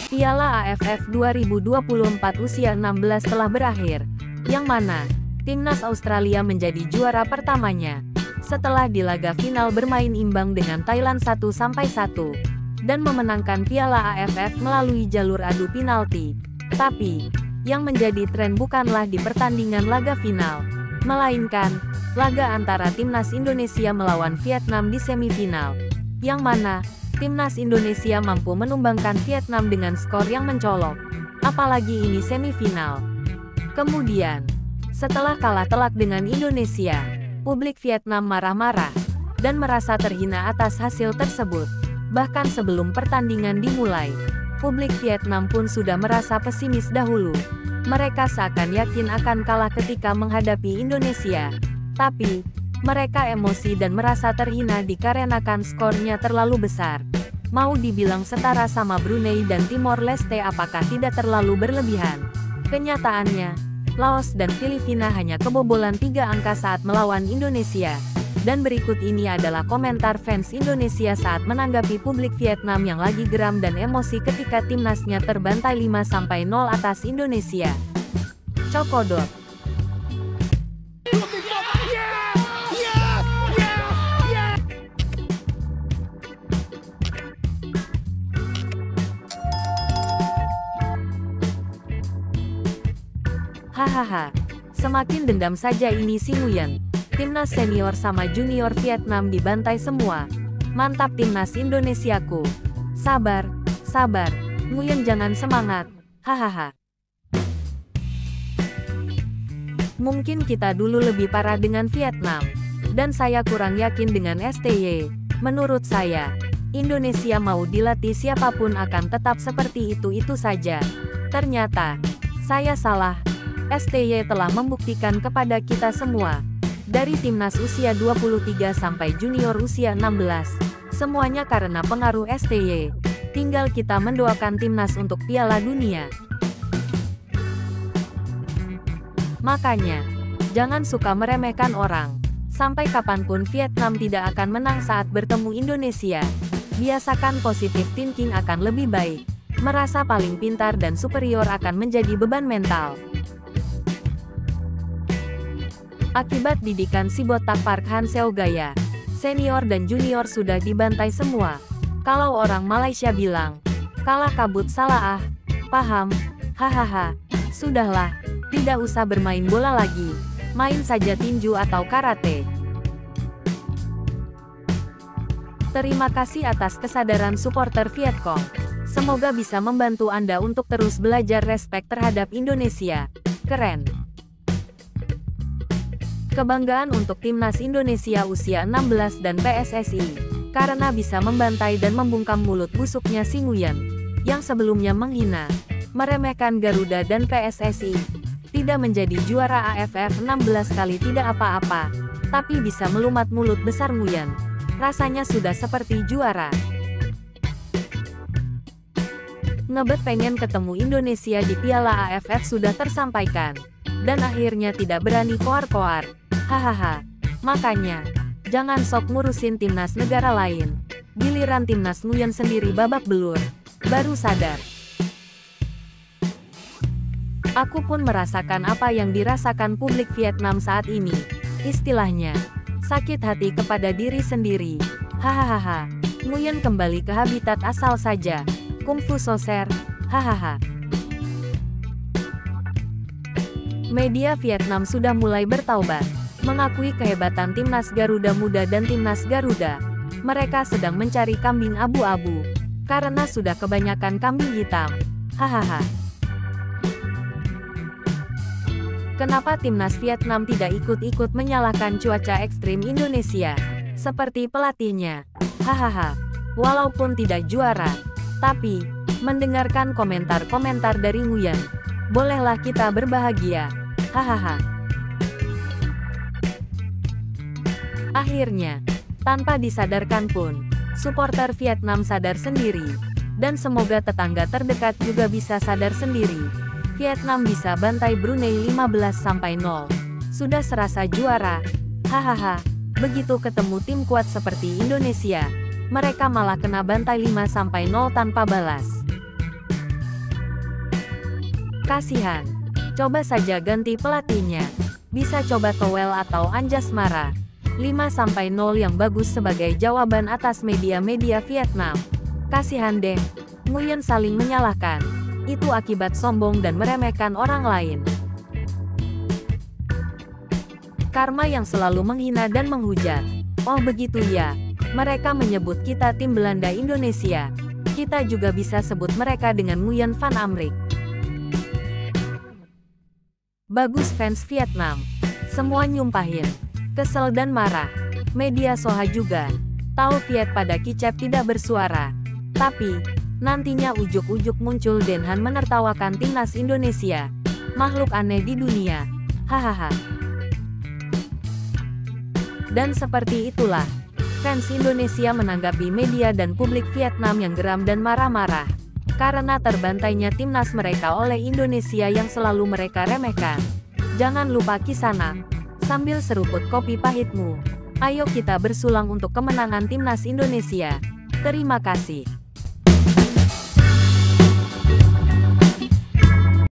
Piala AFF 2024 usia 16 telah berakhir, yang mana timnas Australia menjadi juara pertamanya setelah di laga final bermain imbang dengan Thailand 1-1 dan memenangkan Piala AFF melalui jalur adu penalti. Tapi, yang menjadi tren bukanlah di pertandingan laga final, melainkan laga antara timnas Indonesia melawan Vietnam di semifinal, yang mana timnas Indonesia mampu menumbangkan Vietnam dengan skor yang mencolok, apalagi ini semifinal. Kemudian, setelah kalah telak dengan Indonesia, publik Vietnam marah-marah dan merasa terhina atas hasil tersebut. Bahkan sebelum pertandingan dimulai, publik Vietnam pun sudah merasa pesimis dahulu. Mereka seakan yakin akan kalah ketika menghadapi Indonesia. Tapi, mereka emosi dan merasa terhina dikarenakan skornya terlalu besar. Mau dibilang setara sama Brunei dan Timor Leste apakah tidak terlalu berlebihan? Kenyataannya, Laos dan Filipina hanya kebobolan 3 angka saat melawan Indonesia. Dan berikut ini adalah komentar fans Indonesia saat menanggapi publik Vietnam yang lagi geram dan emosi ketika timnasnya terbantai 5-0 atas Indonesia. Cokodot. Hahaha, semakin dendam saja ini si Nguyen. Timnas senior sama junior Vietnam dibantai semua. Mantap timnas Indonesiaku. Sabar, sabar, Nguyen jangan semangat. Hahaha. Mungkin kita dulu lebih parah dengan Vietnam. Dan saya kurang yakin dengan STY. Menurut saya, Indonesia mau dilatih siapapun akan tetap seperti itu saja. Ternyata, saya salah. STY telah membuktikan kepada kita semua. Dari timnas usia 23 sampai junior usia 16, semuanya karena pengaruh STY. Tinggal kita mendoakan timnas untuk Piala Dunia. Makanya, jangan suka meremehkan orang. Sampai kapanpun Vietnam tidak akan menang saat bertemu Indonesia. Biasakan positive thinking akan lebih baik. Merasa paling pintar dan superior akan menjadi beban mental. Akibat didikan si botak Park Han-seo gaya, senior dan junior sudah dibantai semua. Kalau orang Malaysia bilang, kalah kabut salah paham, hahaha, sudahlah, tidak usah bermain bola lagi, main saja tinju atau karate. Terima kasih atas kesadaran supporter Vietcong. Semoga bisa membantu Anda untuk terus belajar respek terhadap Indonesia. Keren. Kebanggaan untuk timnas Indonesia usia 16 dan PSSI, karena bisa membantai dan membungkam mulut busuknya si Nguyen, yang sebelumnya menghina, meremehkan Garuda dan PSSI. Tidak menjadi juara AFF 16 kali tidak apa-apa, tapi bisa melumat mulut besar Nguyen. Rasanya sudah seperti juara. Ngebet pengen ketemu Indonesia di Piala AFF sudah tersampaikan, dan akhirnya tidak berani koar-koar. Hahaha, makanya, jangan sok ngurusin timnas negara lain. Giliran timnas Nguyen sendiri babak belur, baru sadar. Aku pun merasakan apa yang dirasakan publik Vietnam saat ini. Istilahnya, sakit hati kepada diri sendiri. Hahaha, Nguyen kembali ke habitat asal saja. Kungfu Soser, hahaha. Media Vietnam sudah mulai bertaubat, mengakui kehebatan timnas Garuda Muda dan timnas Garuda. Mereka sedang mencari kambing abu-abu, karena sudah kebanyakan kambing hitam. Hahaha. Kenapa timnas Vietnam tidak ikut-ikut menyalahkan cuaca ekstrim Indonesia? Seperti pelatihnya. Hahaha. Walaupun tidak juara, tapi, mendengarkan komentar-komentar dari Nguyen, bolehlah kita berbahagia. Hahaha. Akhirnya, tanpa disadarkan pun, supporter Vietnam sadar sendiri. Dan semoga tetangga terdekat juga bisa sadar sendiri. Vietnam bisa bantai Brunei 15-0. Sudah serasa juara. Hahaha. Begitu ketemu tim kuat seperti Indonesia, mereka malah kena bantai 5-0 tanpa balas. Kasihan. Coba saja ganti pelatihnya. Bisa coba Towel atau Anjas Mara. 5-0 yang bagus sebagai jawaban atas media-media Vietnam. Kasihan deh. Nguyen saling menyalahkan. Itu akibat sombong dan meremehkan orang lain. Karma yang selalu menghina dan menghujat. Oh begitu ya. Mereka menyebut kita tim Belanda Indonesia. Kita juga bisa sebut mereka dengan Nguyen Van Amrik. Bagus fans Vietnam. Semua nyumpahin. Kesel dan marah. Media Soha juga. Tahu Viet pada kicap tidak bersuara. Tapi, nantinya ujuk-ujuk muncul Denhan menertawakan timnas Indonesia. Makhluk aneh di dunia. Hahaha. Dan seperti itulah, fans Indonesia menanggapi media dan publik Vietnam yang geram dan marah-marah. Karena terbantainya timnas mereka oleh Indonesia yang selalu mereka remehkan. Jangan lupa Kisana. Sambil seruput kopi pahitmu. Ayo kita bersulang untuk kemenangan timnas Indonesia. Terima kasih.